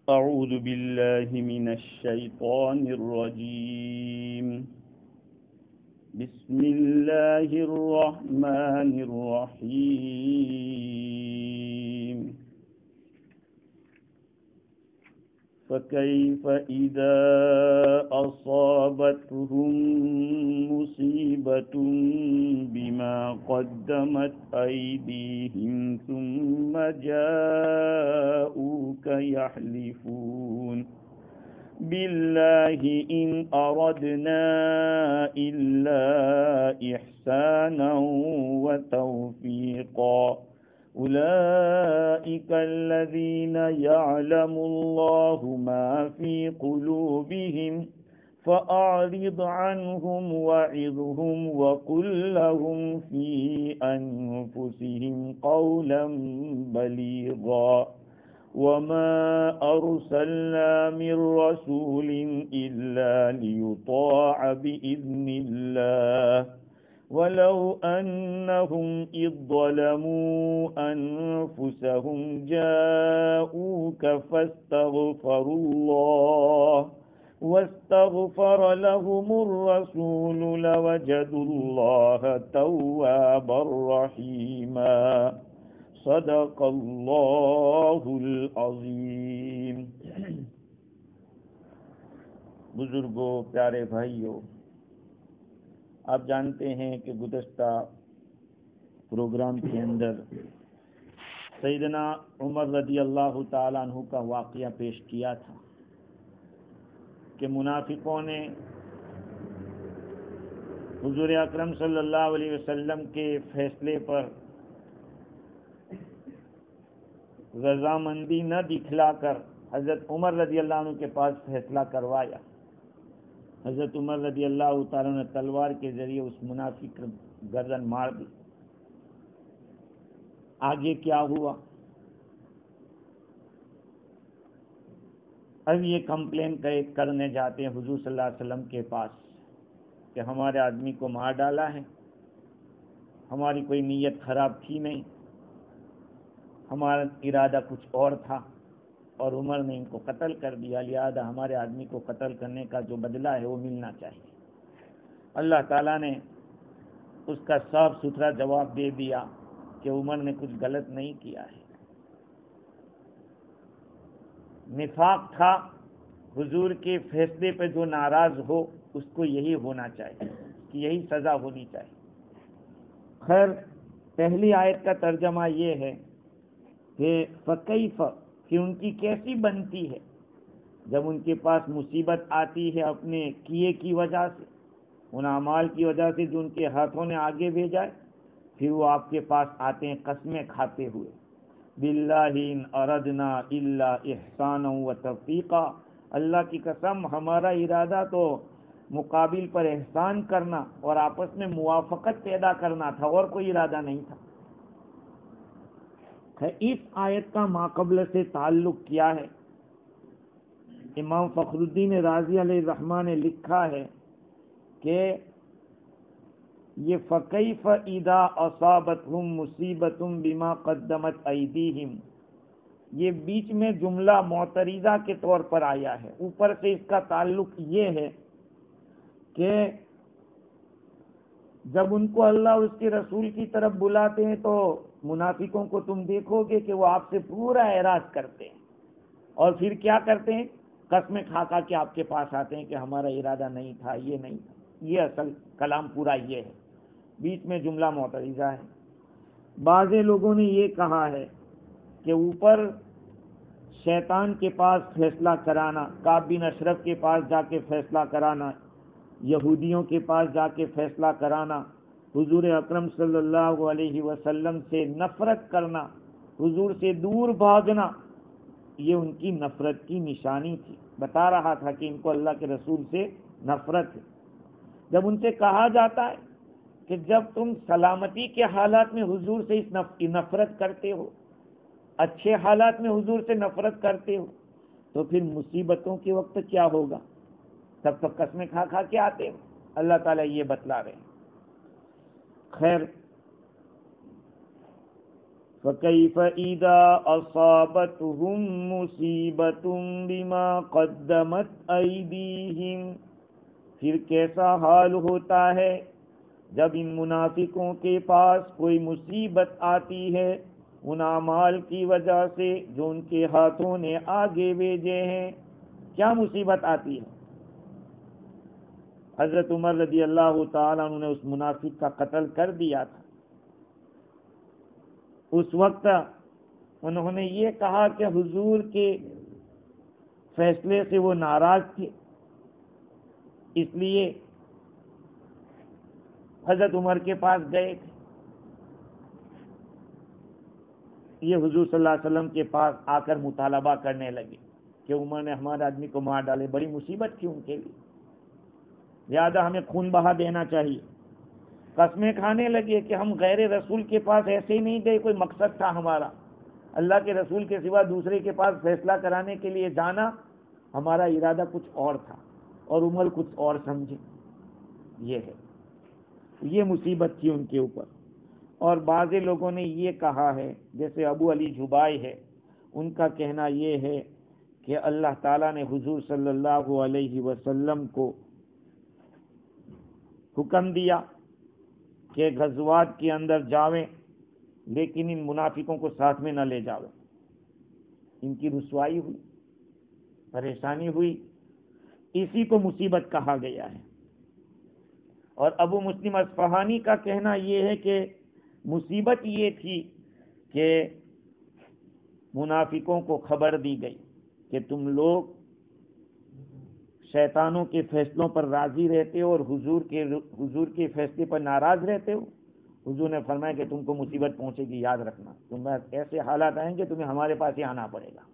أعوذ بالله من الشيطان الرجيم. بسم الله الرحمن الرحيم. فكيف إذا أصابتهم مصيبة بما قدمت أيديهم ثم جاءوك يحلفون بالله إن أردنا إلا إحسانا وتوفيقا أولئك الذين يعلم الله ما في قلوبهم فأعرض عنهم وعظهم وقل لهم في أنفسهم قولا بليغا وما أرسلنا من رسول إلا ليطاع بإذن الله ولو أنهم إذ ظلموا أنفسهم جاءوك فاستغفروا الله واستغفر لهم الرسول لوجدوا الله توابا رحيما صدق اللہ العظیم. بزرگوں، پیارے بھائیوں، آپ جانتے ہیں کہ گزشتہ پروگرام کے اندر سیدنا عمر رضی اللہ تعالیٰ عنہ کا واقعہ پیش کیا تھا کہ منافقوں نے حضور اکرم صلی اللہ علیہ وسلم کے فیصلے پر رضامندی نہ دکھلا کر حضرت عمر رضی اللہ عنہ کے پاس فیصلہ کروایا. حضرت عمر رضی اللہ تعالیٰ نے تلوار کے ذریعے اس منافق گردن مار دی. آگے کیا ہوا؟ اب یہ کمپلین کرنے جاتے ہیں حضور صلی اللہ علیہ وسلم کے پاس کہ ہمارے آدمی کو مار ڈالا ہے، ہماری کوئی نیت خراب تھی نہیں، ہمارا ارادہ کچھ اور تھا اور عمر نے ان کو قتل کر دیا، لہذا ہمارے آدمی کو قتل کرنے کا جو بدلہ ہے وہ ملنا چاہیے. اللہ تعالیٰ نے اس کا صاف ستھرا جواب دے دیا کہ عمر نے کچھ غلط نہیں کیا ہے. نفاق تھا، حضور کے فیصلے پہ جو ناراض ہو اس کو یہی ہونا چاہیے کہ یہی سزا ہونی چاہیے. خیر، پہلی آیت کا ترجمہ یہ ہے کہ فکیف، کہ ان کی کیسی بنتی ہے جب ان کے پاس مصیبت آتی ہے اپنے کیے کی وجہ سے، ان اعمال کی وجہ سے جو ان کے ہاتھوں نے آگے بھیجا ہے، پھر وہ آپ کے پاس آتے ہیں قسمیں کھاتے ہوئے، باللہ ان اردنا الا احسانا و توفیقا، اللہ کی قسم ہمارا ارادہ تو مقابل پر احسان کرنا اور آپس میں موافقت پیدا کرنا تھا، اور کوئی ارادہ نہیں تھا. اس آیت کا ماقبل سے تعلق کیا ہے؟ امام فخر الدین رازی علیہ الرحمہ نے لکھا ہے کہ یہ فکیف اذا اصابتہم مصیبۃ بما قدمت ایدیہم، یہ بیچ میں جملہ معترضہ کے طور پر آیا ہے. اوپر سے اس کا تعلق یہ ہے کہ جب ان کو اللہ اور اس کے رسول کی طرف بلاتے ہیں تو منافقوں کو تم دیکھو گے کہ وہ آپ سے پورا اعراض کرتے ہیں اور پھر کیا کرتے ہیں؟ قسمیں کھا کھا کے آپ کے پاس آتے ہیں کہ ہمارا ارادہ نہیں تھا، یہ نہیں تھا. یہ اصل کلام پورا یہ ہے، بیچ میں جملہ معترضہ ہے. بعض لوگوں نے یہ کہا ہے کہ اوپر شیطان کے پاس فیصلہ کرانا، کعب بن اشرف کے پاس جا کے فیصلہ کرانا، یہودیوں کے پاس جا کے فیصلہ کرانا، حضور اکرم صلی اللہ علیہ وسلم سے نفرت کرنا، حضور سے دور بھاگنا، یہ ان کی نفرت کی نشانی تھی. بتا رہا تھا کہ ان کو اللہ کے رسول سے نفرت ہے. جب ان سے کہا جاتا ہے کہ جب تم سلامتی کے حالات میں حضور سے اس نفرت کرتے ہو، اچھے حالات میں حضور سے نفرت کرتے ہو، تو پھر مصیبتوں کے وقت کیا ہوگا؟ تب تک قسمیں کھا کھا کے آتے ہو. اللہ تعالیٰ یہ بتلا رہے ہیں. خیر، فَكَيْفَ إِذَا أَصَابَتْهُم مُّصِيبَةٌ بِمَا قَدَّمَتْ أَيْدِيهِمْ، پھر کیسا حال ہوتا ہے جب ان منافقوں کے پاس کوئی مصیبت آتی ہے ان اعمال کی وجہ سے جو ان کے ہاتھوں نے آگے بھیجے ہیں۔ کیا مصیبت آتی ہے؟ حضرت عمر رضی اللہ تعالیٰ عنہ نے اس منافق کا قتل کر دیا تھا۔ اس وقت انہوں نے یہ کہا کہ حضور کے فیصلے سے وہ ناراض تھے، اس لیے حضرت عمر کے پاس گئے تھے۔ یہ حضور صلی اللہ علیہ وسلم کے پاس آ کر مطالبہ کرنے لگے کہ عمر نے ہمارے آدمی کو مار ڈالے، بڑی مصیبت تھی ان کے لیے، لہٰذا ہمیں خون بہا دینا چاہیے۔ قسمیں کھانے لگے کہ ہم غیر رسول کے پاس ایسے ہی نہیں گئے، کوئی مقصد تھا ہمارا، اللہ کے رسول کے سوا دوسرے کے پاس فیصلہ کرانے کے لیے جانا، ہمارا ارادہ کچھ اور تھا اور عمر کچھ اور سمجھے۔ یہ ہے، یہ مصیبت تھی ان کے اوپر۔ اور بعض لوگوں نے یہ کہا ہے، جیسے ابو علی جبائی ہے، ان کا کہنا یہ ہے کہ اللہ تعالیٰ نے حضور صلی اللہ علیہ وسلم کو حکم دیا کہ غزوات کے اندر جاویں لیکن ان منافقوں کو ساتھ میں نہ لے جاویں۔ ان کی رسوائی ہوئی، پریشانی ہوئی، اسی کو مصیبت کہا گیا ہے۔ اور ابو مسلم اصفہانی کا کہنا یہ ہے کہ مصیبت یہ تھی کہ منافقوں کو خبر دی گئی کہ تم لوگ شیطانوں کے فیصلوں پر راضی رہتے ہو اور حضور کے فیصلے پر ناراض رہتے ہو۔ حضور نے فرمایا کہ تم کو مصیبت پہنچے گی، یاد رکھنا، تمہیں ایسے حالات آئیں گے تمہیں ہمارے پاس ہی آنا پڑے گا۔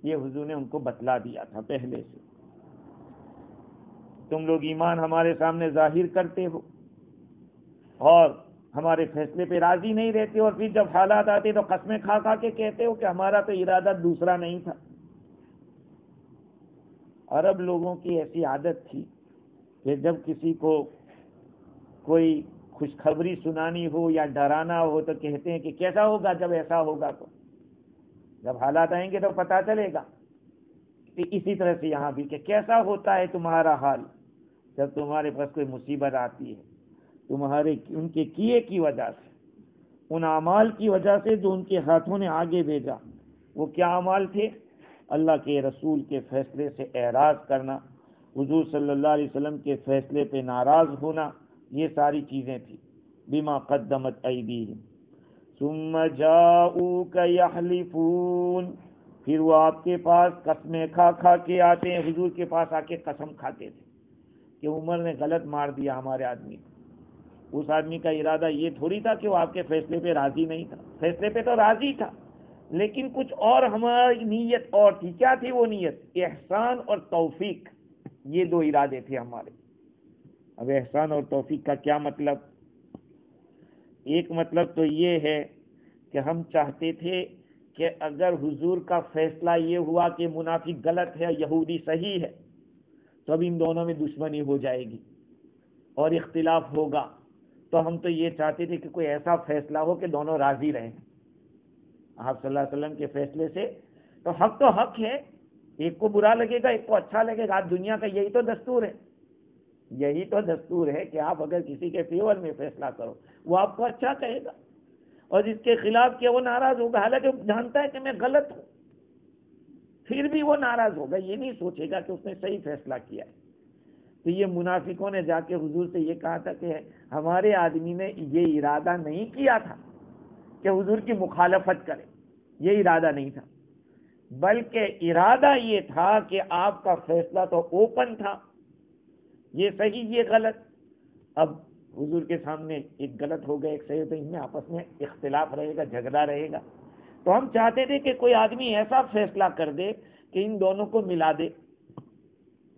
یہ حضور نے ان کو بتلا دیا تھا پہلے سے، تم لوگ ایمان ہمارے سامنے ظاہر کرتے ہو اور ہمارے فیصلے پہ راضی نہیں رہتے، اور پھر جب حالات آتے تو قسمیں کھا کھا کے کہتے ہو کہ ہمارا تو ارادہ دوسرا نہیں تھا۔ عرب لوگوں کی ایسی عادت تھی کہ جب کسی کو کوئی خوشخبری سنانی ہو یا ڈرانا ہو تو کہتے ہیں کہ کیسا ہوگا جب ایسا ہوگا، تو جب حالات آئیں گے تو پتہ چلے گا۔ اسی طرح سے یہاں بھی کہ کیسا ہوتا ہے تمہارا حال جب تمہارے پاس کوئی مصیبت آتی ہے، تمہارے ان کے کیے کی وجہ سے، ان اعمال کی وجہ سے جو ان کے ہاتھوں نے آگے بھیجا۔ وہ کیا اعمال تھے؟ اللہ کے رسول کے فیصلے سے اعراض کرنا، حضور صلی اللہ علیہ وسلم کے فیصلے پہ ناراض ہونا، یہ ساری چیزیں تھیں۔ بما قدمت ایدیہم ثم جاؤوک یحلفون، پھر وہ آپ کے پاس قسمیں کھا کھا کے آتے ہیں، حضور کے پاس آ کے قسم کھاتے تھے کہ عمر نے غلط مار دیا ہمارے آدمی کو۔ اس آدمی کا ارادہ یہ تھوڑی تھا کہ وہ آپ کے فیصلے پہ راضی نہیں تھا، فیصلے پہ تو راضی تھا لیکن کچھ اور ہماری نیت اور تھی۔ کیا تھی وہ نیت؟ احسان اور توفیق، یہ دو ارادے تھے ہمارے۔ اب احسان اور توفیق کا کیا مطلب؟ ایک مطلب تو یہ ہے کہ ہم چاہتے تھے کہ اگر حضور کا فیصلہ یہ ہوا کہ منافق غلط ہے، یہودی صحیح ہے، تو اب ان دونوں میں دشمنی ہو جائے گی اور اختلاف ہوگا، تو ہم تو یہ چاہتے تھے کہ کوئی ایسا فیصلہ ہو کہ دونوں راضی رہیں آپ صلی اللہ علیہ وسلم کے فیصلے سے۔ تو حق ہے، ایک کو برا لگے گا ایک کو اچھا لگے گا، آج دنیا کا یہی تو دستور ہے، یہی تو دستور ہے کہ آپ اگر کسی کے فیور میں فیصلہ کرو وہ آپ کو اچھا کہے گا، اور جس کے خلاف کیا وہ ناراض ہوگا، حالانکہ جانتا ہے کہ میں غلط ہوں، پھر بھی وہ ناراض ہوگا، یہ نہیں سوچے گا کہ اس نے صحیح فیصلہ کیا ہے۔ تو یہ منافقوں نے جا کے حضور سے یہ کہا تھا کہ ہمارے آدمی نے یہ ارادہ نہیں کیا تھا کہ حضور کی مخالفت کرے، یہ ارادہ نہیں تھا، بلکہ ارادہ یہ تھا کہ آپ کا فیصلہ تو اوپن تھا، یہ صحیح یہ غلط۔ اب حضور کے سامنے ایک غلط ہو گیا ایک صحیح، تو ان میں آپس میں اختلاف رہے گا، جھگڑا رہے گا، تو ہم چاہتے تھے کہ کوئی آدمی ایسا فیصلہ کر دے کہ ان دونوں کو ملا دے،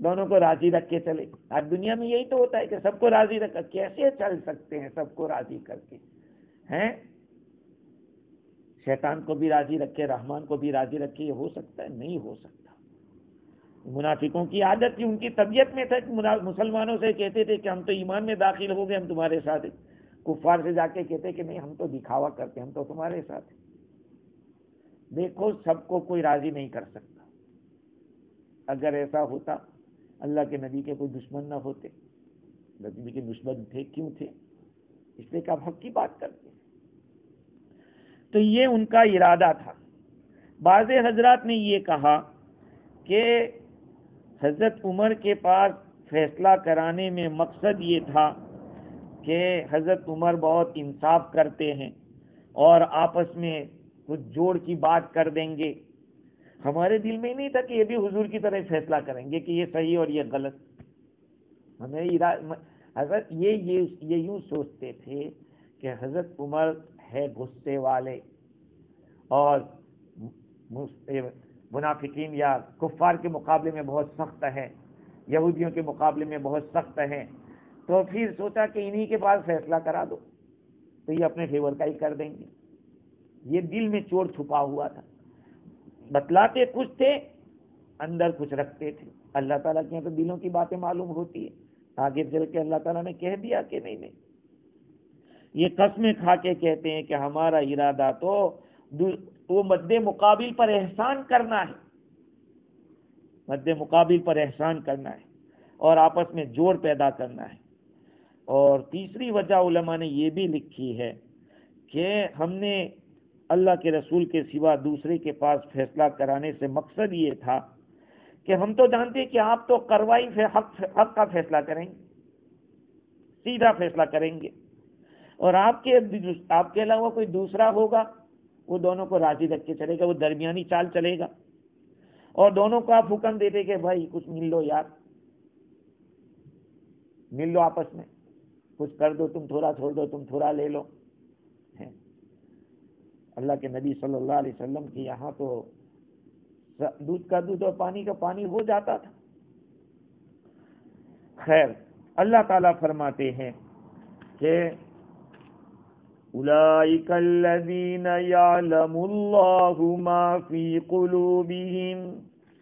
دونوں کو راضی رکھ کے چلے۔ آج دنیا میں یہی تو ہوتا ہے کہ سب کو راضی رکھ، کیسے چل سکتے ہیں سب کو راضی کر کے؟ ہیں شیطان کو بھی راضی رکھے، رحمان کو بھی راضی رکھے، یہ ہو سکتا ہے؟ نہیں ہو سکتا۔ منافقوں کی عادت تھی، ان کی طبیعت میں تھا، مسلمانوں سے کہتے تھے کہ ہم تو ایمان میں داخل ہو گئے، ہم تمہارے ساتھ ہیں، کفار سے جا کے کہتے کہ نہیں ہم تو دکھاوا کرتے، ہم تو تمہارے ساتھ ہیں۔ دیکھو سب کو کوئی راضی نہیں کر سکتا، اگر ایسا ہوتا اللہ کے نبی کے کوئی دشمن نہ ہوتے، نبی کے دشمن تھے، کیوں تھے؟ اس لیے کہ آپ حق کی بات کرتے ہیں۔ تو یہ ان کا ارادہ تھا۔ بعض حضرات نے یہ کہا کہ حضرت عمر کے پاس فیصلہ کرانے میں مقصد یہ تھا کہ حضرت عمر بہت انصاف کرتے ہیں اور آپس میں کچھ جوڑ کی بات کر دیں گے۔ ہمارے دل میں نہیں تھا کہ یہ بھی حضور کی طرح فیصلہ کریں گے کہ یہ صحیح اور یہ غلط۔ ہمیں حضرت یہ یوں سوچتے تھے کہ حضرت عمر ہے غصے والے اور منافقین یا کفار کے مقابلے میں بہت سخت ہے، یہودیوں کے مقابلے میں بہت سخت ہے، تو پھر سوچا کہ انہی کے پاس فیصلہ کرا دو تو یہ اپنے فیور کا ہی کر دیں گے۔ یہ دل میں چور چھپا ہوا تھا، بتلاتے کچھ تھے اندر کچھ رکھتے تھے۔ اللہ تعالیٰ کے تو دلوں کی باتیں معلوم ہوتی ہے، آگے چل کے اللہ تعالیٰ نے کہہ دیا کہ نہیں۔ یہ قسمیں کھا کے کہتے ہیں کہ ہمارا ارادہ تو وہ مد مقابل پر احسان کرنا ہے، مد مقابل پر احسان کرنا ہے اور آپس میں جوڑ پیدا کرنا ہے۔ اور تیسری وجہ علماء نے یہ بھی لکھی ہے کہ ہم نے اللہ کے رسول کے سوا دوسرے کے پاس فیصلہ کرانے سے مقصد یہ تھا کہ ہم تو جانتے کہ آپ تو کروائی حق کا فیصلہ کریں گے، سیدھا فیصلہ کریں گے، اور آپ کے علاوہ کوئی دوسرا ہوگا وہ دونوں کو راضی رکھ کے چلے گا، وہ درمیانی چال چلے گا، اور دونوں کو آپ حکم دیتے کہ بھائی کچھ مل لو یار، مل لو آپس میں، کچھ کر دو، تم تھوڑا چھوڑ دو، تم تھوڑا لے لو۔ اللہ کے نبی صلی اللہ علیہ وسلم کی یہاں تو دودھ کا دودھ اور پانی کا پانی ہو جاتا تھا۔ خیر، اللہ تعالیٰ فرماتے ہیں کہ اولئک الذین یعلم اللہ ما فی قلوبہم،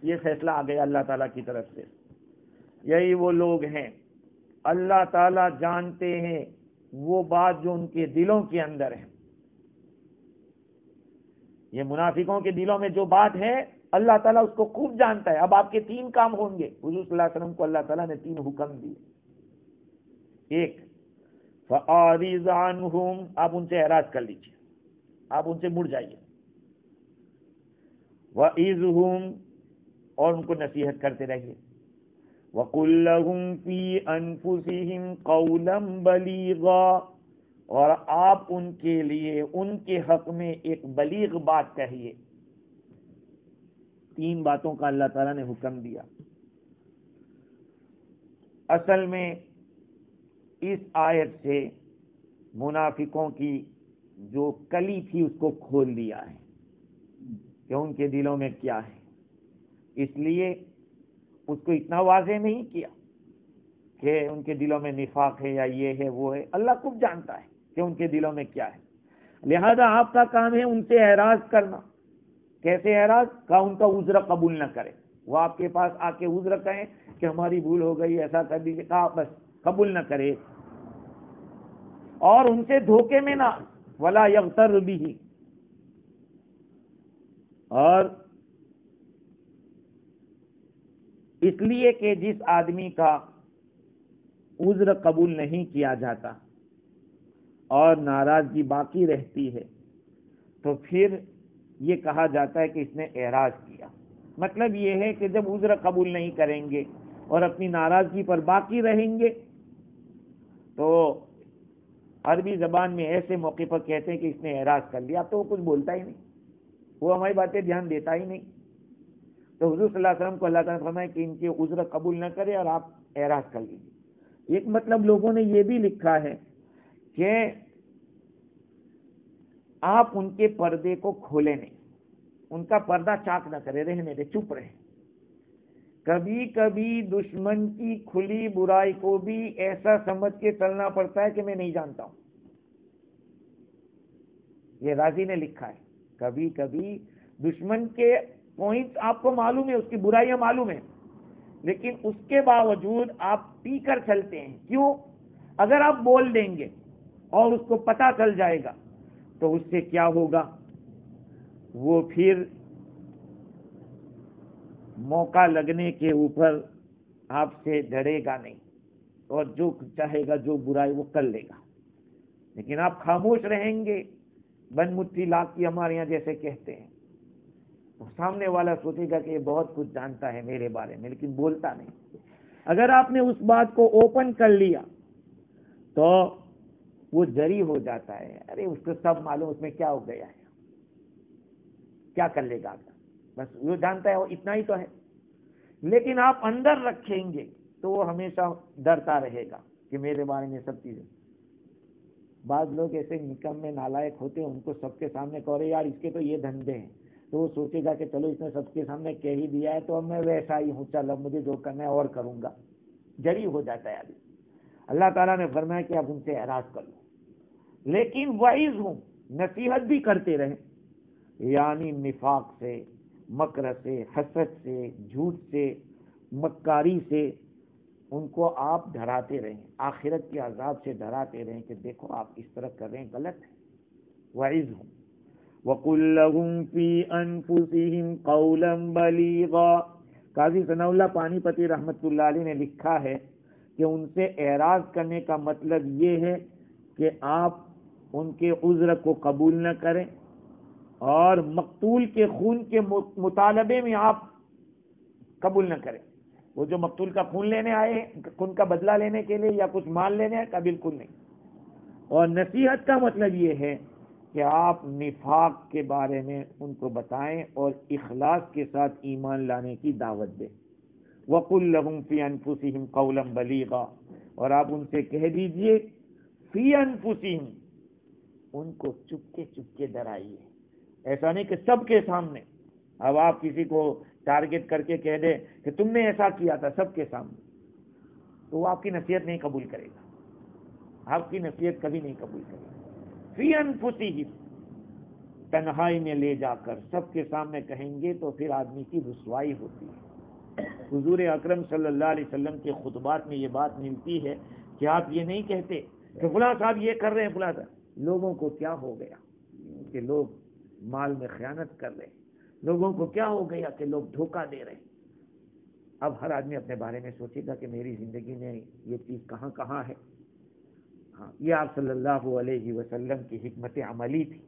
یہ فیصلہ آ گیا اللہ تعالیٰ کی طرف سے، یہی وہ لوگ ہیں اللہ تعالیٰ جانتے ہیں وہ بات جو ان کے دلوں کے اندر ہے۔ یہ منافقوں کے دلوں میں جو بات ہے اللہ تعالیٰ اس کو خوب جانتا ہے۔ اب آپ کے 3 کام ہوں گے۔ حضور صلی اللہ علیہ وسلم کو اللہ تعالیٰ نے 3 حکم دیے۔ ایک، فَأَعْرِضْ عَنْهُمْ، آپ ان سے اعراض کر لیجیے، آپ ان سے مڑ جائیے۔ وَإِذْهُمْ، اور ان کو نصیحت کرتے رہیے۔ وَقُلْ لَهُمْ فِي أَنفُسِهِمْ قَوْلًا بَلِيغًا، اور آپ ان کے لیے ان کے حق میں ایک بلیغ بات کہیے۔ 3 باتوں کا اللہ تعالیٰ نے حکم دیا۔ اصل میں اس آیت سے منافقوں کی جو کلی تھی اس کو کھول دیا ہے کہ ان کے دلوں میں کیا ہے۔ اس لیے اس کو اتنا واضح نہیں کیا کہ ان کے دلوں میں نفاق ہے یا یہ ہے وہ ہے، اللہ خوب جانتا ہے کہ ان کے دلوں میں کیا ہے۔ لہذا آپ کا کام ہے ان سے اعراض کرنا۔ کیسے اعراض؟ کہ ان کا عذر قبول نہ کرے، وہ آپ کے پاس آ کے عذر کہیں کہ ہماری بھول ہو گئی، ایسا کر دیجیے، کہا بس قبول نہ کرے، اور ان سے دھوکے میں نہ، ولا یغتر بہ، اور اس لیے کہ جس آدمی کا عذر قبول نہیں کیا جاتا اور ناراضگی باقی رہتی ہے تو پھر یہ کہا جاتا ہے کہ اس نے اعراض کیا۔ مطلب یہ ہے کہ جب عذر قبول نہیں کریں گے اور اپنی ناراضگی پر باقی رہیں گے تو عربی زبان میں ایسے موقع پر کہتے ہیں کہ اس نے اعراض کر لیا، تو وہ کچھ بولتا ہی نہیں، وہ ہماری باتیں دھیان دیتا ہی نہیں۔ تو حضور صلی اللہ علیہ وسلم کو اللہ تعالیٰ نے فرمایا کہ ان کے عذر قبول نہ کرے اور آپ اعراض کر لیجیے۔ ایک مطلب لوگوں نے یہ بھی لکھا ہے کہ آپ ان کے پردے کو کھولے نہیں، ان کا پردہ چاک نہ کرے، رہنے دے، چپ رہے۔ کبھی کبھی دشمن کی کھلی برائی کو بھی ایسا سمجھ کے چلنا پڑتا ہے کہ میں نہیں جانتا ہوں۔ یہ رازی نے لکھا ہے، کبھی کبھی دشمن کے پوائنٹ آپ کو معلوم ہے، اس کی برائیاں معلوم ہیں، لیکن اس کے باوجود آپ پی کر چلتے ہیں۔ کیوں؟ اگر آپ بول دیں گے اور اس کو پتہ چل جائے گا تو اس سے کیا ہوگا، وہ پھر موقع لگنے کے اوپر آپ سے ڈرے گا نہیں، اور جو چاہے گا جو برائی وہ کر لے گا۔ لیکن آپ خاموش رہیں گے، بن مٹھی لاکھ کی ہمارے یہاں جیسے کہتے ہیں، تو سامنے والا سوچے گا کہ یہ بہت کچھ جانتا ہے میرے بارے میں لیکن بولتا نہیں۔ اگر آپ نے اس بات کو اوپن کر لیا تو وہ جری ہو جاتا ہے، ارے اس کو سب معلوم، اس میں کیا ہو گیا ہے، کیا کر لے گا آپ، بس وہ جانتا ہے وہ اتنا ہی تو ہے۔ لیکن آپ اندر رکھیں گے تو وہ ہمیشہ ڈرتا رہے گا کہ میرے بارے میں سب چیزیں۔ بعض لوگ ایسے نکمے نالائق ہوتے ہیں، ان کو سب کے سامنے کہو رہے یار اس کے تو یہ دھندے ہیں، تو وہ سوچے گا کہ چلو اس نے سب کے سامنے کہہ ہی دیا ہے تو اب میں ویسا ہی ہوں، چل اب مجھے جو کرنا ہے اور کروں گا، جری ہو جاتا ہے آدمی۔ اللہ تعالیٰ نے فرمایا کہ آپ ان سے اعراض کر لو، لیکن وعظ ہوں، نصیحت بھی کرتے رہیں، یعنی نفاق سے، مکر سے، حسد سے، جھوٹ سے، مکاری سے ان کو آپ ڈراتے رہیں، آخرت کے عذاب سے ڈراتے رہیں کہ دیکھو آپ اس طرح کر رہے ہیں، غلط ہے۔ وعظہم وقل لهم فی انفسہم قولا بلیغا۔ قاضی ثناء اللہ پانی پتی رحمۃ اللہ علیہ نے لکھا ہے کہ ان سے اعراض کرنے کا مطلب یہ ہے کہ آپ ان کے عذر کو قبول نہ کریں، اور مقتول کے خون کے مطالبے میں آپ قبول نہ کریں۔ وہ جو مقتول کا خون لینے آئے، خون کا بدلہ لینے کے لیے یا کچھ مال لینے آئے، کا بالکل نہیں۔ اور نصیحت کا مطلب یہ ہے کہ آپ نفاق کے بارے میں ان کو بتائیں اور اخلاص کے ساتھ ایمان لانے کی دعوت دیں۔ وَقُلْ لَهُمْ فِي أَنفُسِهِمْ قَوْلًا بَلِيغًا، اور آپ ان سے کہہ دیجئے فی انفسہم، ان کو چپکے ڈرائیے، ایسا نہیں کہ سب کے سامنے۔ اب آپ کسی کو ٹارگٹ کر کے کہہ دیں کہ تم نے ایسا کیا تھا سب کے سامنے، تو وہ آپ کی نصیحت نہیں قبول کرے گا، آپ کی نصیحت کبھی نہیں قبول کرے گا۔ فی انفسہم، تنہائی میں لے جا کر سب کے سامنے کہیں گے تو پھر آدمی کی رسوائی ہوتی ہے۔ حضور اکرم صلی اللہ علیہ وسلم کے خطبات میں یہ بات ملتی ہے کہ آپ یہ نہیں کہتے کہ فلاں صاحب یہ کر رہے ہیں، فلاں صاحب۔ لوگوں کو کیا ہو گیا کہ لوگ مال میں خیانت کر رہے ہیں، لوگوں کو کیا ہو گیا کہ لوگ دھوکہ دے رہے ہیں۔ اب ہر آدمی اپنے بارے میں سوچے گا کہ میری زندگی میں یہ چیز کہاں کہاں ہے۔ ہاں، یہ آپ صلی اللہ علیہ وسلم کی حکمت عملی تھی،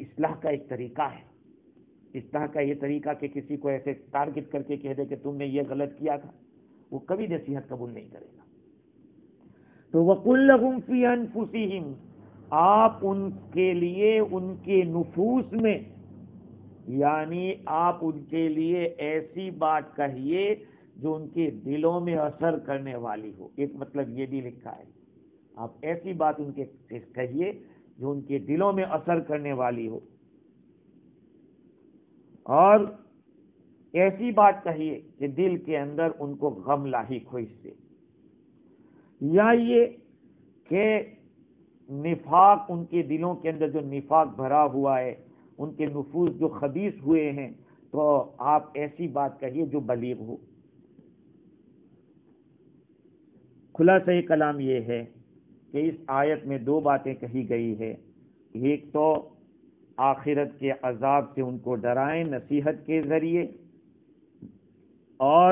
اصلاح کا ایک طریقہ ہے۔ اصلاح کا یہ طریقہ کہ کسی کو ایسے ٹارگٹ کر کے کہہ دے کہ تم نے یہ غلط کیا تھا، وہ کبھی نصیحت قبول نہیں کرے گا۔ تو وَقُلْ لَهُمْ فِي أَنفُسِهِمْ، آپ ان کے لیے ان کے نفوس میں، یعنی آپ ان کے لیے ایسی بات کہیے جو ان کے دلوں میں اثر کرنے والی ہو۔ ایک مطلب یہ بھی لکھا ہے، آپ ایسی بات ان کے کہیے جو ان کے دلوں میں اثر کرنے والی ہو، اور ایسی بات کہیے کہ دل کے اندر ان کو غم لاحق ہو اس سے، یا یہ کہ نفاق ان کے دلوں کے اندر جو نفاق بھرا ہوا ہے، ان کے نفوس جو خبیث ہوئے ہیں، تو آپ ایسی بات کہیے جو بلیغ ہو۔ خلاصہ کلام یہ ہے کہ اس آیت میں دو باتیں کہی گئی ہے، ایک تو آخرت کے عذاب سے ان کو ڈرائیں نصیحت کے ذریعے، اور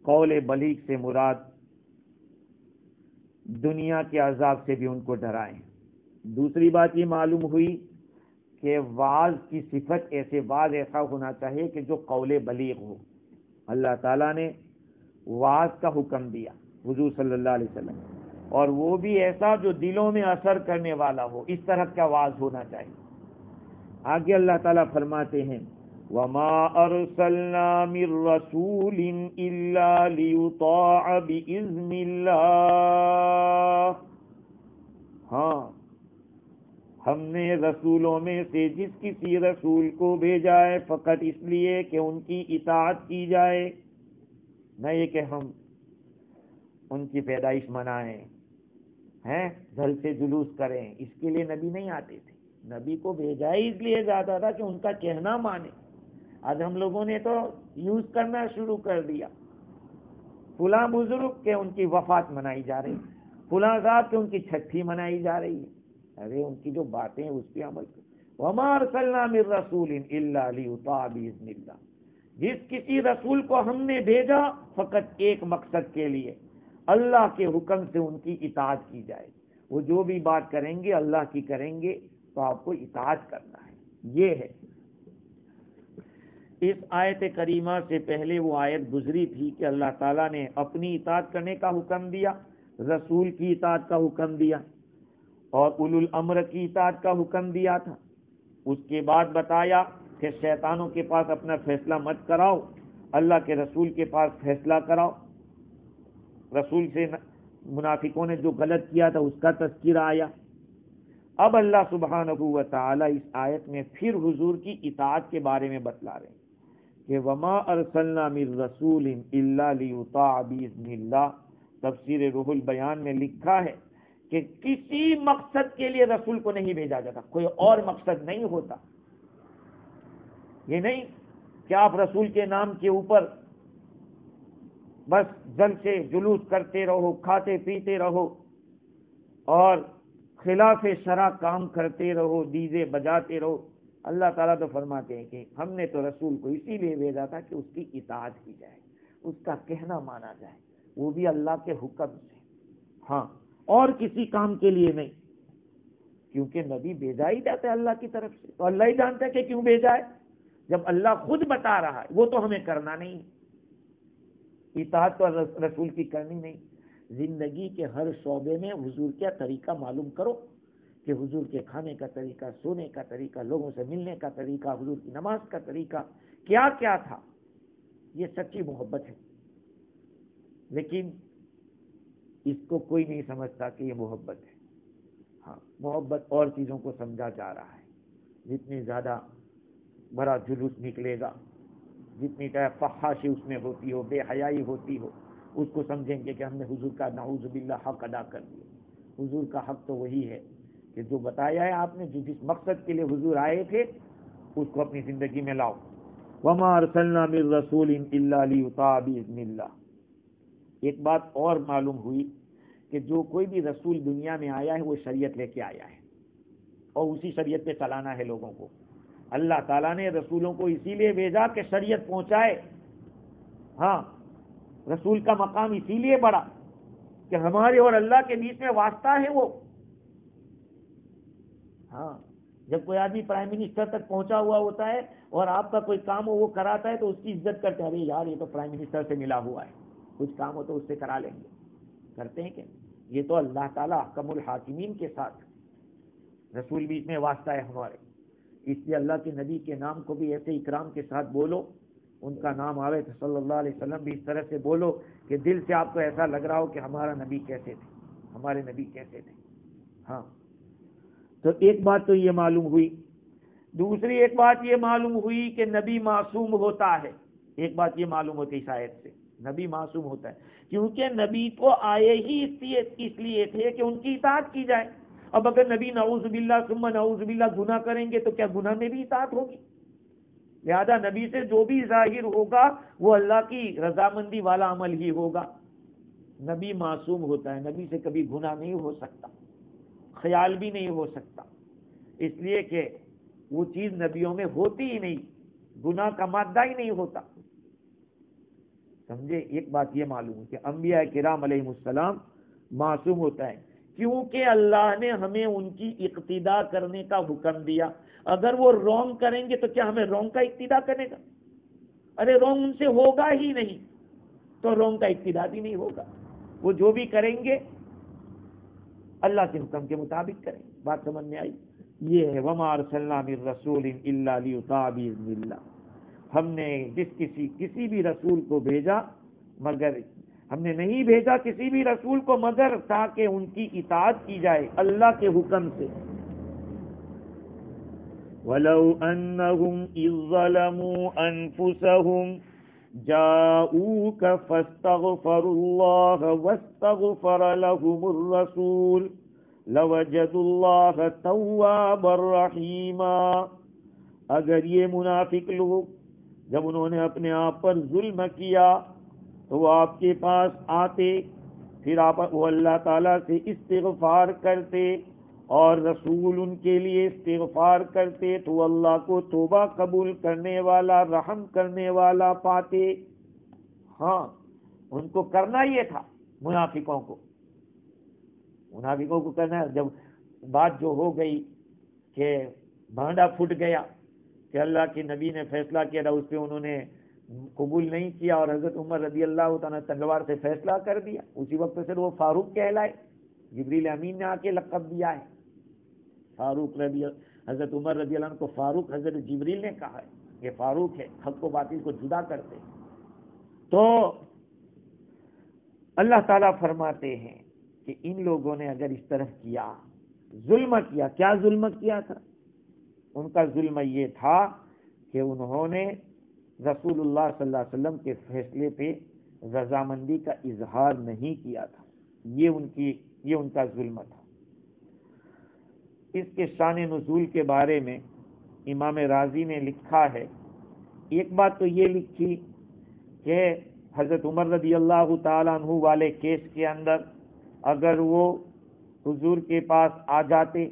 قول بلیغ سے مراد دنیا کے عذاب سے بھی ان کو ڈرائیں۔ دوسری بات یہ معلوم ہوئی کہ وعظ کی صفت ایسے وعظ ایسا ہونا چاہیے کہ جو قول بلیغ ہو۔ اللہ تعالیٰ نے وعظ کا حکم دیا حضور صلی اللہ علیہ وسلم، اور وہ بھی ایسا جو دلوں میں اثر کرنے والا ہو، اس طرح کا وعظ ہونا چاہیے۔ آگے اللہ تعالیٰ فرماتے ہیں وَمَا أَرْسَلْنَا مِن رَّسُولٍ إِلَّا لِيُطَاعَ بِإِذْنِ اللَّهِ، ہاں ہم نے رسولوں میں سے جس کسی رسول کو بھیجا ہے فقط اس لیے کہ ان کی اطاعت کی جائے، نہ یہ کہ ہم ان کی پیدائش منائیں ہیں، گھر سے جلوس کریں۔ اس کے لیے نبی نہیں آتے تھے، نبی کو بھیجا ہی اس لیے جاتا تھا کہ ان کا کہنا مانے۔ آج ہم لوگوں نے تو یوز کرنا شروع کر دیا، فلاں بزرگ کے ان کی وفات منائی جا رہی، فلاں صاحب کہ ان کی چھٹی منائی جا رہی ہے، ارے ان کی جو باتیں ہیں اس پہ عمل کرو۔ وَمَا أَرْسَلْنَا مِن رَّسُولٍ إِلَّا لِيُطَاعَ بِإِذْنِ اللَّهِ، جس کسی رسول کو ہم نے بھیجا فقط ایک مقصد کے لیے، اللہ کے حکم سے ان کی اطاعت کی جائے۔ وہ جو بھی بات کریں گے اللہ کی کریں گے تو آپ کو اطاعت کرنا ہے، یہ ہے۔ اس آیت کریمہ سے پہلے وہ آیت گزری تھی کہ اللہ تعالیٰ نے اپنی اطاعت کرنے کا حکم دیا، رسول کی اطاعت کا حکم دیا اور اولو الامر کی اطاعت کا حکم دیا تھا۔ اس کے بعد بتایا کہ شیطانوں کے پاس اپنا فیصلہ مت کراؤ، اللہ کے رسول کے پاس فیصلہ کراؤ۔ رسول سے منافقوں نے جو غلط کیا تھا اس کا تذکرہ آیا۔ اب اللہ سبحانہ و تعالی اس آیت میں پھر حضور کی اطاعت کے بارے میں بتلا رہے ہیں کہ وما ارسلنا من رسول الا لیطاع باذن اللہ۔ تفسیر روح البیان میں لکھا ہے کہ کسی مقصد کے لیے رسول کو نہیں بھیجا جاتا، کوئی اور مقصد نہیں ہوتا۔ یہ نہیں کہ آپ رسول کے نام کے اوپر بس جلسے جلوس کرتے رہو، کھاتے پیتے رہو اور خلاف شرع کام کرتے رہو، ڈیجے بجاتے رہو۔ اللہ تعالیٰ تو فرماتے ہیں کہ ہم نے تو رسول کو اسی لیے بھیجا تھا کہ اس کی اطاعت کی جائے، اس کا کہنا مانا جائے، وہ بھی اللہ کے حکم سے، ہاں، اور کسی کام کے لیے نہیں، کیونکہ نبی بھیجا ہی جاتا ہے اللہ کی طرف سے، تو اللہ ہی جانتا ہے کہ کیوں بھیجا ہے۔ جب اللہ خود بتا رہا ہے وہ تو ہمیں کرنا نہیں، اطاعت تو رسول کی کرنی نہیں۔ زندگی کے ہر شعبے میں حضور کا طریقہ معلوم کرو کہ حضور کے کھانے کا طریقہ، سونے کا طریقہ، لوگوں سے ملنے کا طریقہ، حضور کی نماز کا طریقہ کیا کیا تھا۔ یہ سچی محبت ہے، لیکن اس کو کوئی نہیں سمجھتا کہ یہ محبت ہے۔ ہاں، محبت اور چیزوں کو سمجھا جا رہا ہے۔ جتنی زیادہ بڑا جلوس نکلے گا، جتنی فحاشی اس میں ہوتی ہو، بے حیائی ہوتی ہو، اس کو سمجھیں گے کہ ہم نے حضور کا نعوذ باللہ حق ادا کر دیا۔ حضور کا حق تو وہی ہے کہ جو بتایا ہے آپ نے، جس مقصد کے لیے حضور آئے تھے اس کو اپنی زندگی میں لاؤ۔ وما ارسلنا من رسول الا لیطاع باذن اللہ۔ ایک بات اور معلوم ہوئی کہ جو کوئی بھی رسول دنیا میں آیا ہے وہ شریعت لے کے آیا ہے اور اسی شریعت پہ چلانا ہے لوگوں کو۔ اللہ تعالیٰ نے رسولوں کو اسی لیے بھیجا کہ شریعت پہنچائے۔ ہاں، رسول کا مقام اسی لیے بڑا کہ ہمارے اور اللہ کے بیچ میں واسطہ ہے وہ۔ ہاں، جب کوئی آدمی پرائم منسٹر تک پہنچا ہوا ہوتا ہے اور آپ کا کوئی کام ہو وہ کراتا ہے تو اس کی عزت کرتے ہیں، ارے یار یہ تو پرائم منسٹر سے ملا ہوا ہے، کچھ کام ہو تو اس سے کرا لیں گے، کرتے ہیں کہ یہ تو اللہ تعالیٰ حکم الحاکمین کے ساتھ، رسول بیچ میں واسطہ ہے ہمارے۔ اس لیے اللہ کے نبی کے نام کو بھی ایسے اکرام کے ساتھ بولو، ان کا نام آوے تو صلی اللہ علیہ وسلم بھی اس طرح سے بولو کہ دل سے آپ کو ایسا لگ رہا ہو کہ ہمارا نبی کیسے تھے، ہمارے نبی کیسے تھے۔ ہاں، تو ایک بات تو یہ معلوم ہوئی۔ دوسری ایک بات یہ معلوم ہوئی کہ نبی معصوم ہوتا ہے۔ ایک بات یہ معلوم ہوتی ہے شاید سے، نبی معصوم ہوتا ہے کیونکہ نبی کو آئے ہی اس لیے تھے کہ ان کی اطاعت کی جائے۔ اب اگر نبی نعوذ باللہ ثم نعوذ باللہ گناہ کریں گے تو کیا گناہ میں بھی اطاعت ہوگی؟ لہذا نبی سے جو بھی ظاہر ہوگا وہ اللہ کی رضامندی والا عمل ہی ہوگا۔ نبی معصوم ہوتا ہے، نبی سے کبھی گناہ نہیں ہو سکتا، خیال بھی نہیں ہو سکتا، اس لیے کہ وہ چیز نبیوں میں ہوتی ہی نہیں، گناہ کا مادہ ہی نہیں ہوتا۔ سمجھے؟ ایک بات یہ معلوم ہے کہ انبیاء کرام علیہ السلام معصوم ہوتا ہے کیونکہ اللہ نے ہمیں ان کی اقتداء کرنے کا حکم دیا۔ اگر وہ رونگ کریں گے تو کیا ہمیں رونگ کا اقتداء کرے گا؟ ارے رونگ ان سے ہوگا ہی نہیں، تو رونگ کا اقتداء بھی نہیں ہوگا۔ وہ جو بھی کریں گے اللہ کے حکم کے مطابق کریں۔ بات سمجھ میں آئی؟ یہ ہے وما ارسلنا من رسول الا لیطاع باذن اللہ۔ ہم نے کسی بھی رسول کو بھیجا مگر ہم نے نہیں بھیجا کسی بھی رسول کو مگر تاکہ ان کی اطاعت کی جائے اللہ کے حکم سے۔ وَلَوْ أَنَّهُمْ إِذ ظَّلَمُوا أَنفُسَهُمْ جَاءُوكَ فَاسْتَغْفَرُوا اللَّهَ وَاسْتَغْفَرَ لَهُمُ الرَّسُولُ لَوَجَدُوا اللَّهَ تَوَّابًا رَحِيمًا۔ اگر یہ منافق لوگ جب انہوں نے اپنے آپ پر ظلم کیا تو وہ آپ کے پاس آتے پھر آپ وہ اللہ تعالیٰ سے استغفار کرتے اور رسول ان کے لیے استغفار کرتے تو اللہ کو توبہ قبول کرنے والا، رحم کرنے والا پاتے۔ ہاں، ان کو کرنا یہ تھا، منافقوں کو کرنا ہے۔ جب بات جو ہو گئی کہ بھانڈا پھٹ گیا کہ اللہ کے نبی نے فیصلہ کیا تھا، اس پہ انہوں نے قبول نہیں کیا اور حضرت عمر رضی اللہ تعالیٰ تلوار سے فیصلہ کر دیا، اسی وقت سے وہ فاروق کہلائے، جبریل امین نے آ کے لقب دیا ہے فاروق حضرت عمر رضی اللہ عنہ کو فاروق حضرت جبریل نے کہا ہے، یہ فاروق ہے، حق و باطل کو جدا کرتے۔ تو اللہ تعالیٰ فرماتے ہیں کہ ان لوگوں نے اگر اس طرح کیا، ظلم کیا، کیا ظلم کیا تھا؟ ان کا ظلم یہ تھا کہ انہوں نے رسول اللہ صلی اللہ علیہ وسلم کے فیصلے پہ رضامندی کا اظہار نہیں کیا تھا، یہ ان کا ظلم تھا۔ اس کے شان نزول کے بارے میں امام رازی نے لکھا ہے، ایک بات تو یہ لکھی کہ حضرت عمر رضی اللہ تعالیٰ عنہ والے کیس کے اندر اگر وہ حضور کے پاس آ جاتے،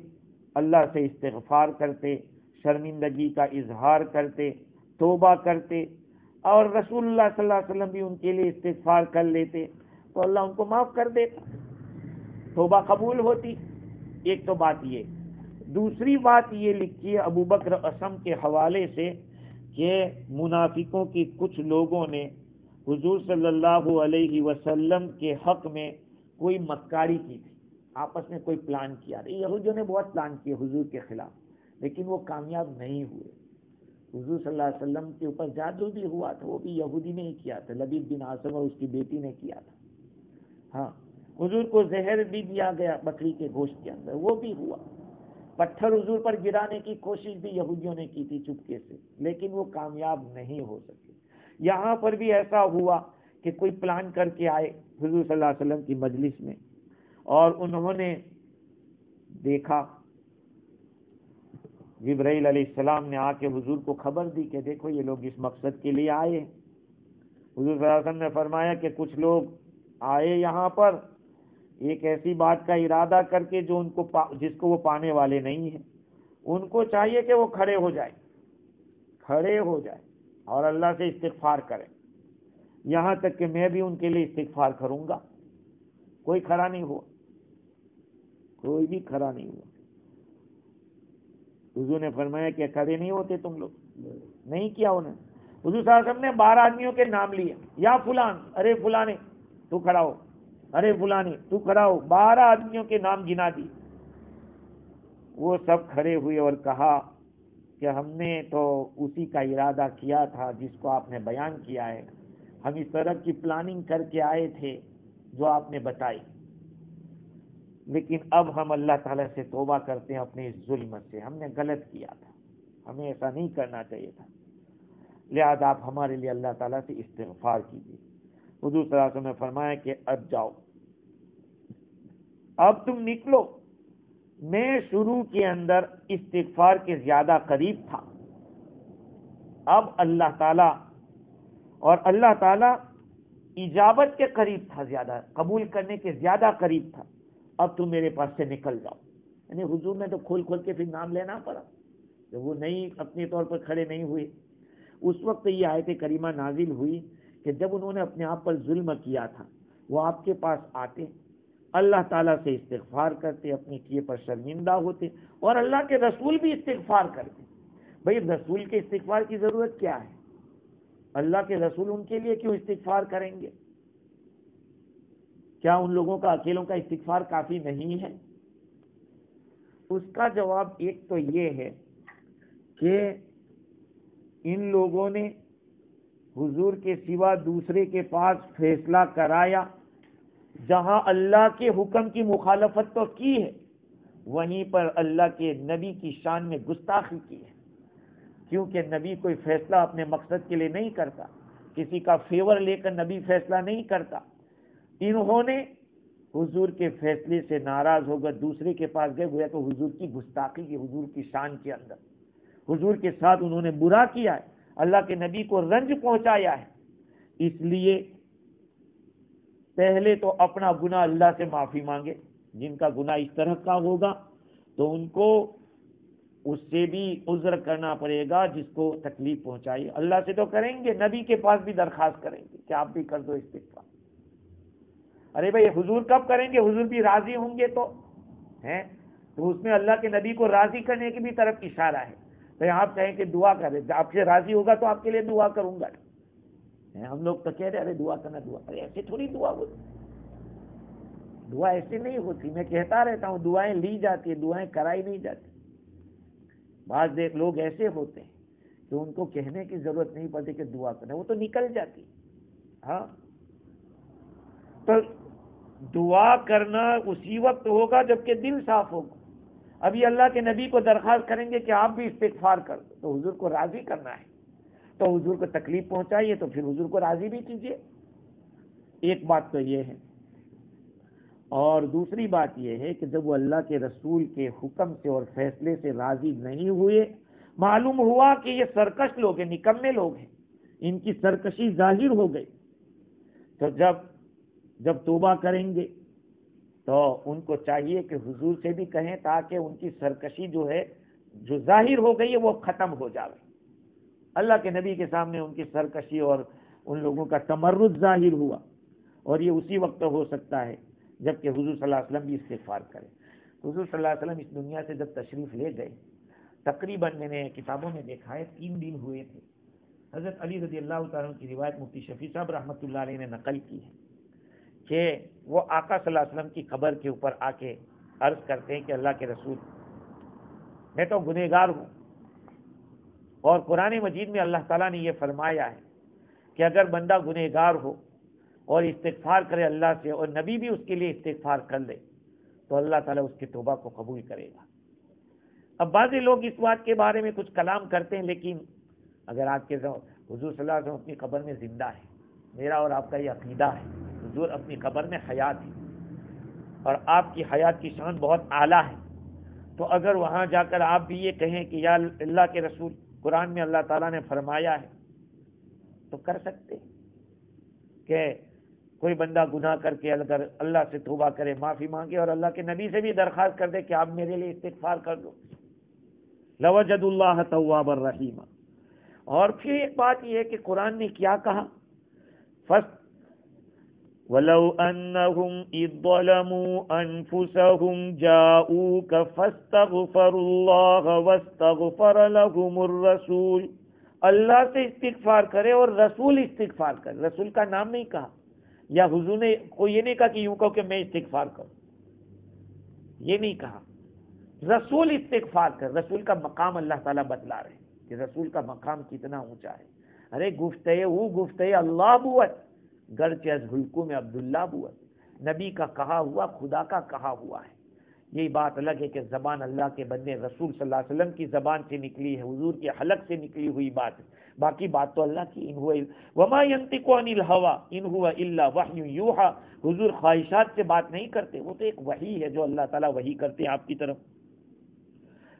اللہ سے استغفار کرتے، شرمندگی کا اظہار کرتے، توبہ کرتے، اور رسول اللہ صلی اللہ علیہ وسلم بھی ان کے لیے استغفار کر لیتے تو اللہ ان کو معاف کر دیتا، توبہ قبول ہوتی۔ ایک تو بات یہ۔ دوسری بات یہ لکھی ہے ابو بکر اسم کے حوالے سے کہ منافقوں کی کچھ لوگوں نے حضور صلی اللہ علیہ وسلم کے حق میں کوئی مکاری کی تھی، آپس میں کوئی پلان کیا۔ یہودیوں نے بہت پلان کیے حضور کے خلاف، لیکن وہ کامیاب نہیں ہوئے۔ حضور صلی اللہ علیہ وسلم کے اوپر جادو بھی ہوا تھا، وہ بھی یہودی نے ہی کیا تھا، لبید بن عاصم اور اس کی بیٹی نے کیا تھا۔ ہاں، حضور کو زہر بھی دیا گیا بکری کے گوشت کے اندر، وہ بھی ہوا۔ پتھر حضور پر گرانے کی کوشش بھی یہودیوں نے کی تھی چپکے سے، لیکن وہ کامیاب نہیں ہو سکے۔ یہاں پر بھی ایسا ہوا کہ کوئی پلان کر کے آئے حضور صلی اللہ علیہ وسلم کی مجلس میں، اور انہوں نے دیکھا، جبرائیل علیہ السلام نے آ کے حضور کو خبر دی کہ دیکھو یہ لوگ اس مقصد کے لیے آئے ہیں۔ حضور صلی اللہ علیہ وسلم نے فرمایا کہ کچھ لوگ آئے یہاں پر ایک ایسی بات کا ارادہ کر کے جس کو وہ پانے والے نہیں ہیں، ان کو چاہیے کہ وہ کھڑے ہو جائے اور اللہ سے استغفار کریں، یہاں تک کہ میں بھی ان کے لیے استغفار کروں گا۔ کوئی کھڑا نہیں ہوا، کوئی بھی کھڑا نہیں ہوا۔ حضور نے فرمایا کہ کھڑے نہیں ہوتے تم لوگ، نہیں کیا انہوں نے۔ حضور صلی اللہ علیہ وسلم نے 12 آدمیوں کے نام لیے، یا فلان، ارے فلانے تو کھڑا ہو، ارے فلانے تو کھڑا ہو، 12 آدمیوں کے نام گنا دی۔ وہ سب کھڑے ہوئے اور کہا کہ ہم نے تو اسی کا ارادہ کیا تھا جس کو آپ نے بیان کیا ہے، ہم اس طرح کی پلاننگ کر کے آئے تھے جو آپ نے بتائی، لیکن اب ہم اللہ تعالیٰ سے توبہ کرتے ہیں اپنے اس ظلم سے، ہم نے غلط کیا تھا، ہمیں ایسا نہیں کرنا چاہیے تھا، لہذا آپ ہمارے لیے اللہ تعالیٰ سے استغفار کیجیے۔ حضور صلی اللہ علیہ وسلم نے فرمایا کہ اب جاؤ، اب تم نکلو۔ میں شروع کے اندر استغفار کے زیادہ قریب تھا، اب اللہ تعالیٰ اجابت کے قریب تھا، زیادہ قبول کرنے کے زیادہ قریب تھا، اب تم میرے پاس سے نکل جاؤ۔ یعنی حضور نے تو کھول کے پھر نام لینا پڑا، جب وہ نہیں اپنے طور پر کھڑے نہیں ہوئے۔ اس وقت یہ آیت کریمہ نازل ہوئی کہ جب انہوں نے اپنے آپ پر ظلم کیا تھا، وہ آپ کے پاس آتے، اللہ تعالیٰ سے استغفار کرتے، اپنے کیے پر شرمندہ ہوتے، اور اللہ کے رسول بھی استغفار کرتے۔ بھئی رسول کے استغفار کی ضرورت کیا ہے؟ اللہ کے رسول ان کے لیے کیوں استغفار کریں گے؟ کیا ان لوگوں کا اکیلوں کا استغفار کافی نہیں ہے؟ اس کا جواب ایک تو یہ ہے کہ ان لوگوں نے حضور کے سوا دوسرے کے پاس فیصلہ کرایا، جہاں اللہ کے حکم کی مخالفت تو کی ہے، وہیں پر اللہ کے نبی کی شان میں گستاخی کی ہے، کیونکہ نبی کوئی فیصلہ اپنے مقصد کے لیے نہیں کرتا، کسی کا فیور لے کر نبی فیصلہ نہیں کرتا۔ انہوں نے حضور کے فیصلے سے ناراض ہو کر دوسرے کے پاس گئے، گویا تو حضور کی گستاخی کی، حضور کی شان کے اندر حضور کے ساتھ انہوں نے برا کیا ہے، اللہ کے نبی کو رنج پہنچایا ہے۔ اس لیے پہلے تو اپنا گناہ اللہ سے معافی مانگے. جن کا گناہ اس طرح کا ہوگا تو ان کو اس سے بھی عذر کرنا پڑے گا جس کو تکلیف پہنچائی. اللہ سے تو کریں گے, نبی کے پاس بھی درخواست کریں گے کہ آپ بھی کر دو استغفار. ارے بھائی حضور کب کریں گے؟ حضور بھی راضی ہوں گے تو ہیں, تو اس میں اللہ کے نبی کو راضی کرنے کی بھی طرف اشارہ ہے. تو آپ کہیں کہ دعا کریں, آپ سے راضی ہوگا تو آپ کے لیے دعا کروں گا. ہم لوگ تو کہہ رہے ارے دعا کرنا, دعا کرے, ایسے تھوڑی دعا ہوتی, دعا ایسے نہیں ہوتی. میں کہتا رہتا ہوں دعائیں لی جاتی ہیں, دعائیں کرائی نہیں جاتی. بعض لوگ ایسے ہوتے ہیں کہ ان کو کہنے کی ضرورت نہیں پڑتی کہ دعا کریں, وہ تو نکل جاتی. ہاں, تو دعا کرنا اسی وقت ہوگا جبکہ دل صاف ہوگا. ابھی اللہ کے نبی کو درخواست کریں گے کہ آپ بھی استغفار کر دو, تو حضور کو راضی کرنا ہے, تو حضور کو تکلیف پہنچائیے تو پھر حضور کو راضی بھی کیجیے. ایک بات تو یہ ہے. اور دوسری بات یہ ہے کہ جب وہ اللہ کے رسول کے حکم سے اور فیصلے سے راضی نہیں ہوئے, معلوم ہوا کہ یہ سرکش لوگ ہیں, نکمے لوگ ہیں, ان کی سرکشی ظاہر ہو گئی, تو جب توبہ کریں گے تو ان کو چاہیے کہ حضور سے بھی کہیں تاکہ ان کی سرکشی جو ہے, جو ظاہر ہو گئی ہے, وہ ختم ہو جائے. اللہ کے نبی کے سامنے ان کی سرکشی اور ان لوگوں کا تمرد ظاہر ہوا, اور یہ اسی وقت ہو سکتا ہے جبکہ حضور صلی اللہ علیہ وسلم بھی استغفار کرے. حضور صلی اللہ علیہ وسلم اس دنیا سے جب تشریف لے گئے, تقریباً میں نے کتابوں میں دیکھا ہے 3 دن ہوئے تھے. حضرت علی رضی اللہ تعالیٰ کی روایت مفتی شفیع صاحب رحمۃ اللہ علیہ نے نقل کی ہے کہ وہ آقا صلی اللہ علیہ وسلم کی قبر کے اوپر آ کے عرض کرتے ہیں کہ اللہ کے رسول, میں تو گنہگار ہوں, اور قرآن مجید میں اللہ تعالیٰ نے یہ فرمایا ہے کہ اگر بندہ گنہگار ہو اور استغفار کرے اللہ سے, اور نبی بھی اس کے لیے استغفار کر لے, تو اللہ تعالیٰ اس کی توبہ کو قبول کرے گا. اب بعض لوگ اس بات کے بارے میں کچھ کلام کرتے ہیں, لیکن اگر آپ کے حضور صلی اللہ علیہ وسلم اپنی قبر میں زندہ ہے, میرا اور آپ کا یہ عقیدہ ہے, حضور اپنی قبر میں حیات ہے اور آپ کی حیات کی شان بہت اعلیٰ ہے, تو اگر وہاں جا کر آپ بھی یہ کہیں کہ یا اللہ کے رسول قرآن میں اللہ تعالیٰ نے فرمایا ہے, تو کر سکتے کہ کوئی بندہ گناہ کر کے اگر اللہ سے توبہ کرے, معافی مانگے, اور اللہ کے نبی سے بھی درخواست کر دے کہ آپ میرے لیے استغفار کر دو, لوجد اللہ تواب الرحیم. اور پھر ایک بات یہ ہے کہ قرآن نے کیا کہا, وَلَوْ أَنَّهُمْ إِذْ ظَلَمُوا أَنفُسَهُمْ جَاءُوكَ فَاسْتَغْفَرُوا اللَّهَ وَاسْتَغْفَرَ لَهُمُ الرَّسُولُ. اللہ سے استغفار کرے اور رسول استغفار کرے. رسول کا نام نہیں کہا, یا حضور نے کوئی یہ نہیں کہا کہ یوں کہو کہ میں استغفار کروں, یہ نہیں کہا. رسول استغفار کر, رسول کا مقام اللہ تعالیٰ بتلا رہے کہ رسول کا مقام کتنا اونچا ہے. ارے گفتے اللہ بوت گرچہ از حلقوم عبداللہ بوت, نبی کا کہا ہوا خدا کا کہا ہوا ہے. یہی بات الگ ہے کہ زبان اللہ کے بندے رسول صلی اللہ علیہ وسلم کی زبان سے نکلی ہے, حضور کے حلق سے نکلی ہوئی بات ہے. باقی بات تو اللہ کی, وما ينطق عن الهوى ان هو الا وحی یوحى. حضور خواہشات سے بات نہیں کرتے, وہ تو ایک وحی ہے جو اللہ تعالیٰ وحی کرتے ہیں آپ کی طرف.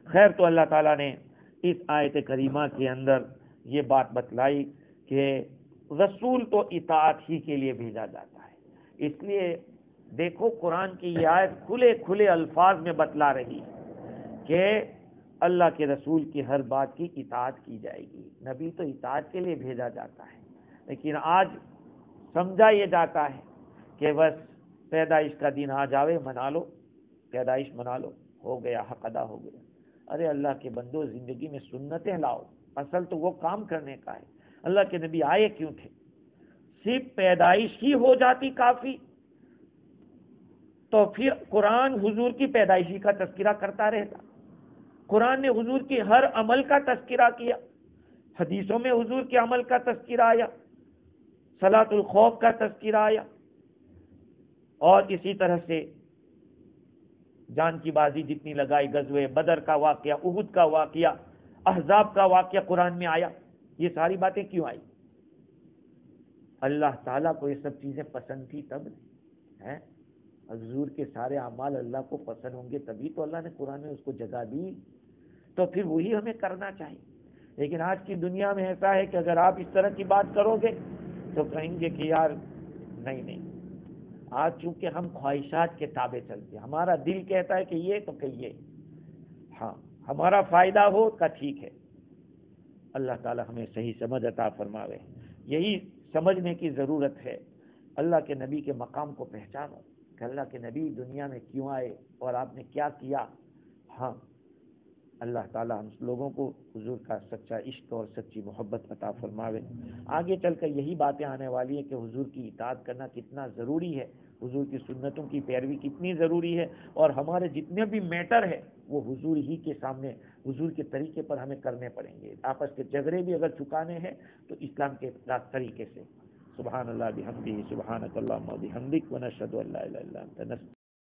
خیر, تو اللہ تعالیٰ نے اس آیت کریمہ کے اندر یہ بات بتلائی کہ رسول تو اطاعت ہی کے لیے بھیجا جاتا ہے. اس لیے دیکھو قرآن کی یہ آیت کھلے کھلے الفاظ میں بتلا رہی ہے کہ اللہ کے رسول کی ہر بات کی اطاعت کی جائے گی. نبی تو اطاعت کے لیے بھیجا جاتا ہے, لیکن آج سمجھا یہ جاتا ہے کہ بس پیدائش کا دن آ جاوے منا لو, پیدائش منا لو, ہو گیا, حق ادا ہو گیا. ارے اللہ کے بندو, زندگی میں سنتیں لاؤ, اصل تو وہ کام کرنے کا ہے. اللہ کے نبی آئے کیوں تھے؟ صرف پیدائش ہی ہو جاتی کافی, تو پھر قرآن حضور کی پیدائشی کا تذکرہ کرتا رہتا. قرآن نے حضور کی ہر عمل کا تذکرہ کیا, حدیثوں میں حضور کے عمل کا تذکرہ آیا, صلاۃ الخوف کا تذکرہ آیا, اور اسی طرح سے جان کی بازی جتنی لگائی, غزوہ بدر کا واقعہ, احد کا واقعہ, احزاب کا واقعہ قرآن میں آیا. یہ ساری باتیں کیوں آئی؟ اللہ تعالیٰ کو یہ سب چیزیں پسند تھی تب ہے. حضور کے سارے اعمال اللہ کو پسند ہوں گے تبھی تو اللہ نے قرآن میں اس کو جگہ دی, تو پھر وہی ہمیں کرنا چاہیے. لیکن آج کی دنیا میں ایسا ہے کہ اگر آپ اس طرح کی بات کرو گے تو کہیں گے کہ یار نہیں, آج چونکہ ہم خواہشات کے تابع چلتے ہیں، ہمارا دل کہتا ہے کہ یہ تو کہیے، ہاں ہمارا فائدہ ہو کا ٹھیک ہے۔ اللہ تعالی ہمیں صحیح سمجھ عطا فرماوے۔ یہی سمجھنے کی ضرورت ہے۔ اللہ کے نبی کے مقام کو پہچانو کہ اللہ کے نبی دنیا میں کیوں آئے اور آپ نے کیا کیا۔ ہاں اللہ تعالی ہم لوگوں کو حضور کا سچا عشق اور سچی محبت عطا فرماوے۔ آگے چل کر یہی باتیں آنے والی ہیں کہ حضور کی اطاعت کرنا کتنا ضروری ہے، حضور کی سنتوں کی پیروی کتنی ضروری ہے، اور ہمارے جتنے بھی میٹر ہے وہ حضور ہی کے سامنے، حضور کے طریقے پر ہمیں کرنے پڑیں گے۔ آپس کے جھگڑے بھی اگر چکانے ہیں تو اسلام کے طریقے سے۔ سبحان اللہ بحمدہ، سبحانک اللہم وبحمدک، ونشہد ان لا الہ الا انت،